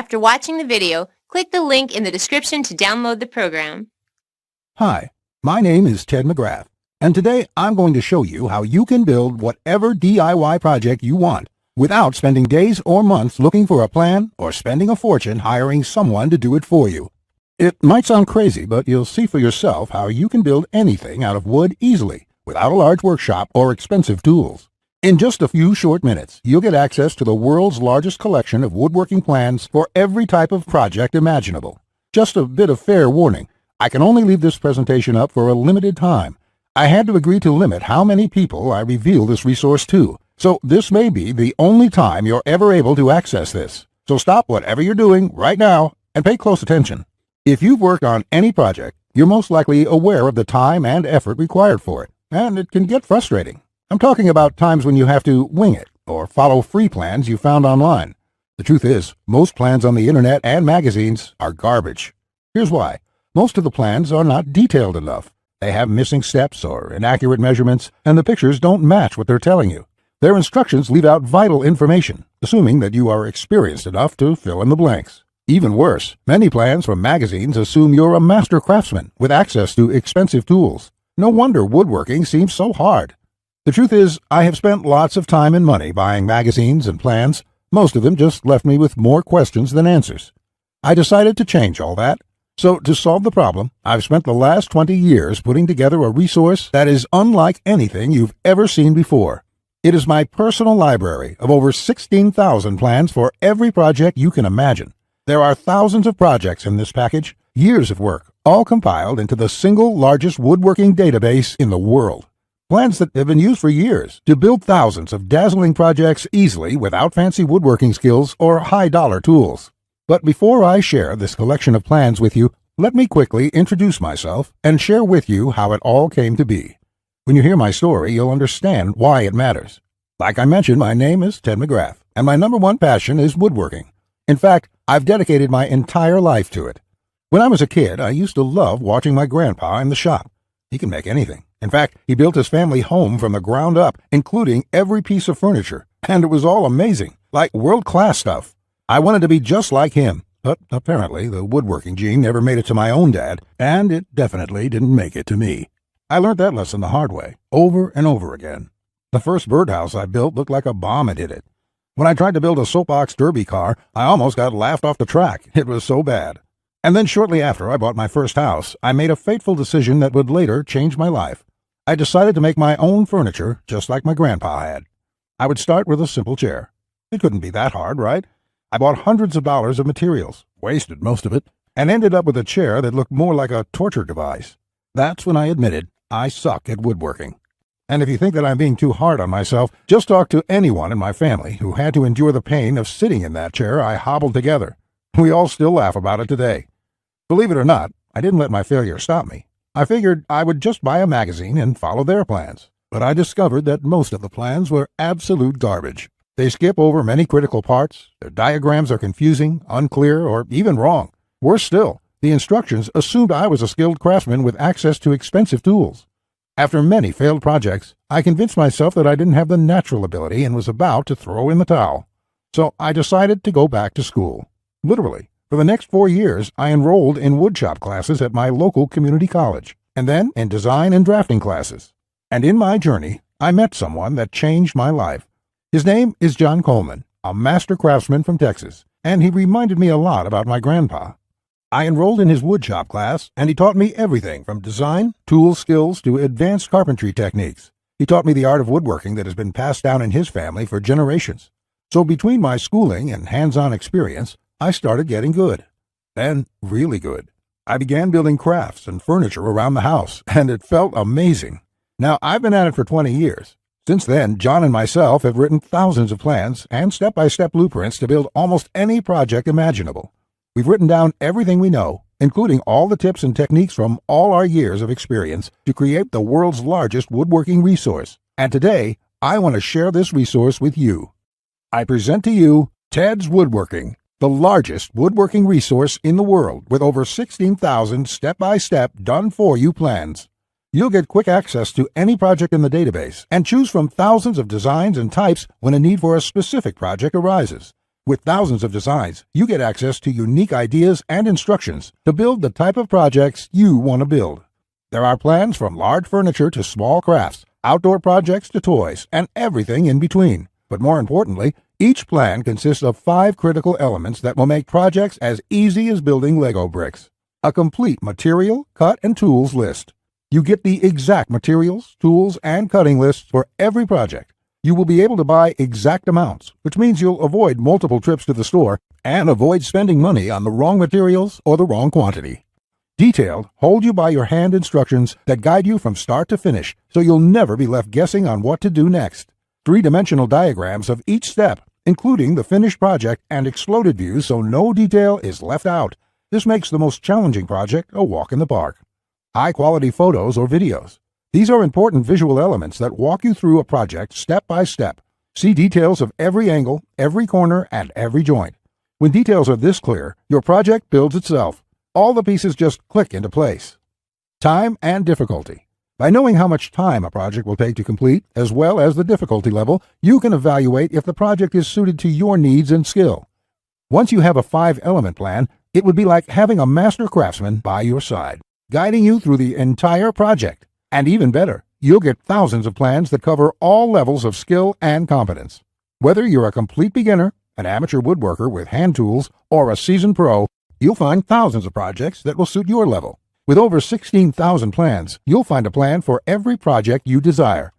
After watching the video, click the link in the description to download the program. Hi, my name is Ted McGrath, and today I'm going to show you how you can build whatever DIY project you want without spending days or months looking for a plan or spending a fortune hiring someone to do it for you. It might sound crazy, but you'll see for yourself how you can build anything out of wood easily without a large workshop or expensive tools. In just a few short minutes, you'll get access to the world's largest collection of woodworking plans for every type of project imaginable. Just a bit of fair warning, I can only leave this presentation up for a limited time. I had to agree to limit how many people I reveal this resource to, so this may be the only time you're ever able to access this. So stop whatever you're doing right now and pay close attention. If you've worked on any project, you're most likely aware of the time and effort required for it, and it can get frustrating. I'm talking about times when you have to wing it or follow free plans you found online. The truth is, most plans on the internet and magazines are garbage. Here's why. Most of the plans are not detailed enough. They have missing steps or inaccurate measurements, and the pictures don't match what they're telling you. Their instructions leave out vital information, assuming that you are experienced enough to fill in the blanks. Even worse, many plans from magazines assume you're a master craftsman with access to expensive tools. No wonder woodworking seems so hard. The truth is, I have spent lots of time and money buying magazines and plans. Most of them just left me with more questions than answers. I decided to change all that. So to solve the problem, I've spent the last 20 years putting together a resource that is unlike anything you've ever seen before. It is my personal library of over 16,000 plans for every project you can imagine. There are thousands of projects in this package, years of work, all compiled into the single largest woodworking database in the world. Plans that have been used for years to build thousands of dazzling projects easily without fancy woodworking skills or high-dollar tools. But before I share this collection of plans with you, let me quickly introduce myself and share with you how it all came to be. When you hear my story, you'll understand why it matters. Like I mentioned, my name is Ted McGrath, and my number one passion is woodworking. In fact, I've dedicated my entire life to it. When I was a kid, I used to love watching my grandpa in the shop. He can make anything. In fact, he built his family home from the ground up, including every piece of furniture, and it was all amazing, like world-class stuff. I wanted to be just like him, but apparently the woodworking gene never made it to my own dad, and it definitely didn't make it to me. I learned that lesson the hard way, over and over again. The first birdhouse I built looked like a bomb had hit it. When I tried to build a soapbox derby car, I almost got laughed off the track. It was so bad. And then shortly after I bought my first house, I made a fateful decision that would later change my life. I decided to make my own furniture just like my grandpa had. I would start with a simple chair. It couldn't be that hard, right? I bought hundreds of dollars of materials, wasted most of it, and ended up with a chair that looked more like a torture device. That's when I admitted I suck at woodworking. And if you think that I'm being too hard on myself, just talk to anyone in my family who had to endure the pain of sitting in that chair I hobbled together. We all still laugh about it today. Believe it or not, I didn't let my failure stop me. I figured I would just buy a magazine and follow their plans. But I discovered that most of the plans were absolute garbage. They skip over many critical parts, their diagrams are confusing, unclear, or even wrong. Worse still, the instructions assumed I was a skilled craftsman with access to expensive tools. After many failed projects, I convinced myself that I didn't have the natural ability and was about to throw in the towel. So I decided to go back to school. Literally. For the next 4 years, I enrolled in woodshop classes at my local community college, and then in design and drafting classes. And in my journey, I met someone that changed my life. His name is John Coleman, a master craftsman from Texas, and he reminded me a lot about my grandpa. I enrolled in his woodshop class, and he taught me everything from design, tool skills, to advanced carpentry techniques. He taught me the art of woodworking that has been passed down in his family for generations. So between my schooling and hands-on experience, I started getting good. Then, really good. I began building crafts and furniture around the house, and it felt amazing. Now, I've been at it for 20 years. Since then, John and myself have written thousands of plans and step-by-step blueprints to build almost any project imaginable. We've written down everything we know, including all the tips and techniques from all our years of experience to create the world's largest woodworking resource. And today, I want to share this resource with you. I present to you Ted's Woodworking, the largest woodworking resource in the world with over 16,000 step-by-step done-for-you plans. You'll get quick access to any project in the database and choose from thousands of designs and types when a need for a specific project arises. With thousands of designs, you get access to unique ideas and instructions to build the type of projects you want to build. There are plans from large furniture to small crafts, outdoor projects to toys, and everything in between. But more importantly, each plan consists of 5 critical elements that will make projects as easy as building Lego bricks. A complete material, cut, and tools list. You get the exact materials, tools, and cutting lists for every project. You will be able to buy exact amounts, which means you'll avoid multiple trips to the store and avoid spending money on the wrong materials or the wrong quantity. Detailed, hold-you-by-your-hand instructions that guide you from start to finish, so you'll never be left guessing on what to do next. 3-dimensional diagrams of each step, including the finished project and exploded views so no detail is left out. This makes the most challenging project a walk in the park. High-quality photos or videos. These are important visual elements that walk you through a project step by step. See details of every angle, every corner, and every joint. When details are this clear, your project builds itself. All the pieces just click into place. Time and difficulty. By knowing how much time a project will take to complete, as well as the difficulty level, you can evaluate if the project is suited to your needs and skill. Once you have a 5-element plan, it would be like having a master craftsman by your side, guiding you through the entire project. And even better, you'll get thousands of plans that cover all levels of skill and competence. Whether you're a complete beginner, an amateur woodworker with hand tools, or a seasoned pro, you'll find thousands of projects that will suit your level. With over 16,000 plans, you'll find a plan for every project you desire.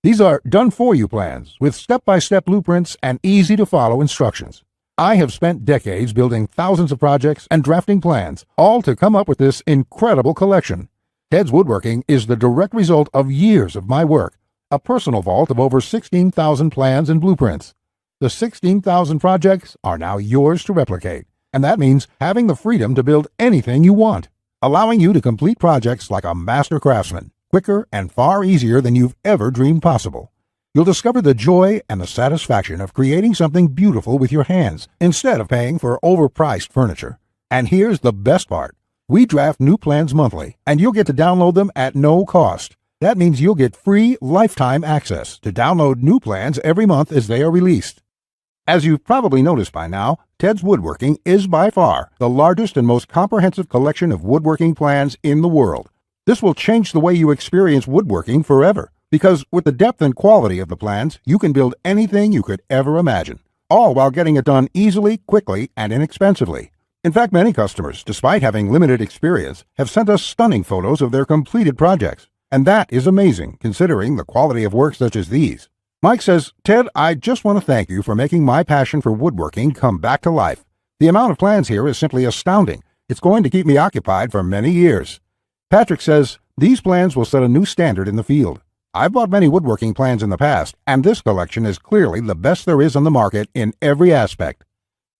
These are done-for-you plans with step-by-step blueprints and easy-to-follow instructions. I have spent decades building thousands of projects and drafting plans, all to come up with this incredible collection. Ted's Woodworking is the direct result of years of my work, a personal vault of over 16,000 plans and blueprints. The 16,000 projects are now yours to replicate, and that means having the freedom to build anything you want, allowing you to complete projects like a master craftsman, quicker and far easier than you've ever dreamed possible. You'll discover the joy and the satisfaction of creating something beautiful with your hands instead of paying for overpriced furniture. And here's the best part. We draft new plans monthly, and you'll get to download them at no cost. That means you'll get free lifetime access to download new plans every month as they are released. As you've probably noticed by now, Ted's Woodworking is by far the largest and most comprehensive collection of woodworking plans in the world. This will change the way you experience woodworking forever, because with the depth and quality of the plans, you can build anything you could ever imagine, all while getting it done easily, quickly, and inexpensively. In fact, many customers, despite having limited experience, have sent us stunning photos of their completed projects. And that is amazing, considering the quality of work such as these. Mike says, "Ted, I just want to thank you for making my passion for woodworking come back to life. The amount of plans here is simply astounding. It's going to keep me occupied for many years." Patrick says, "These plans will set a new standard in the field. I've bought many woodworking plans in the past, and this collection is clearly the best there is on the market in every aspect."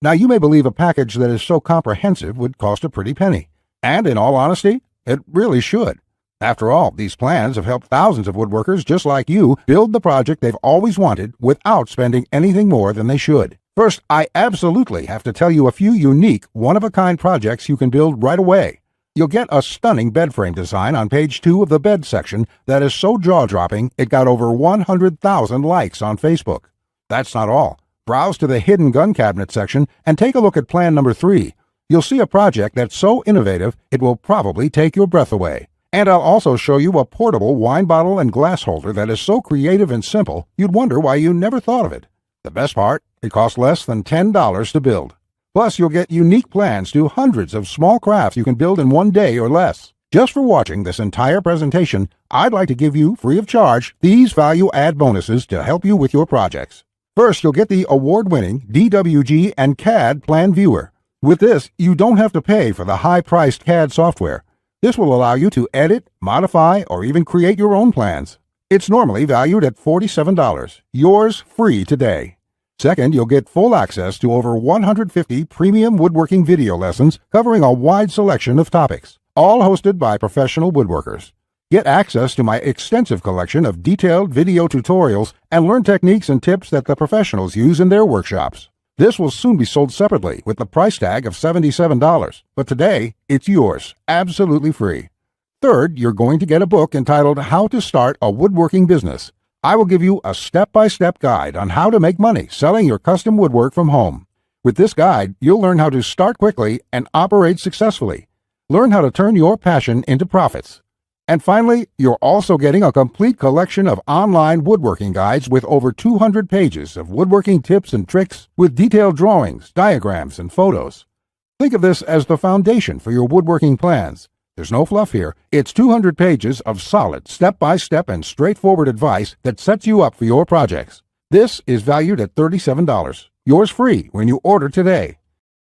Now, you may believe a package that is so comprehensive would cost a pretty penny. And in all honesty, it really should. After all, these plans have helped thousands of woodworkers just like you build the project they've always wanted without spending anything more than they should. First, I absolutely have to tell you a few unique, one-of-a-kind projects you can build right away. You'll get a stunning bed frame design on page 2 of the bed section that is so jaw-dropping it got over 100,000 likes on Facebook. That's not all. Browse to the hidden gun cabinet section and take a look at plan number 3. You'll see a project that's so innovative it will probably take your breath away. And I'll also show you a portable wine bottle and glass holder that is so creative and simple you'd wonder why you never thought of it. The best part, it costs less than $10 to build. Plus, you'll get unique plans to hundreds of small crafts you can build in one day or less. Just for watching this entire presentation, I'd like to give you, free of charge, these value-add bonuses to help you with your projects. First, you'll get the award-winning DWG and CAD Plan Viewer. With this, you don't have to pay for the high-priced CAD software. This will allow you to edit, modify, or even create your own plans. It's normally valued at $47. Yours free today. Second, you'll get full access to over 150 premium woodworking video lessons covering a wide selection of topics, all hosted by professional woodworkers. Get access to my extensive collection of detailed video tutorials and learn techniques and tips that the professionals use in their workshops. This will soon be sold separately with the price tag of $77, but today it's yours, absolutely free. Third, you're going to get a book entitled How to Start a Woodworking Business. I will give you a step-by-step guide on how to make money selling your custom woodwork from home. With this guide, you'll learn how to start quickly and operate successfully. Learn how to turn your passion into profits. And finally, you're also getting a complete collection of online woodworking guides with over 200 pages of woodworking tips and tricks with detailed drawings, diagrams, and photos. Think of this as the foundation for your woodworking plans. There's no fluff here. It's 200 pages of solid, step-by-step and straightforward advice that sets you up for your projects. This is valued at $37. Yours free when you order today.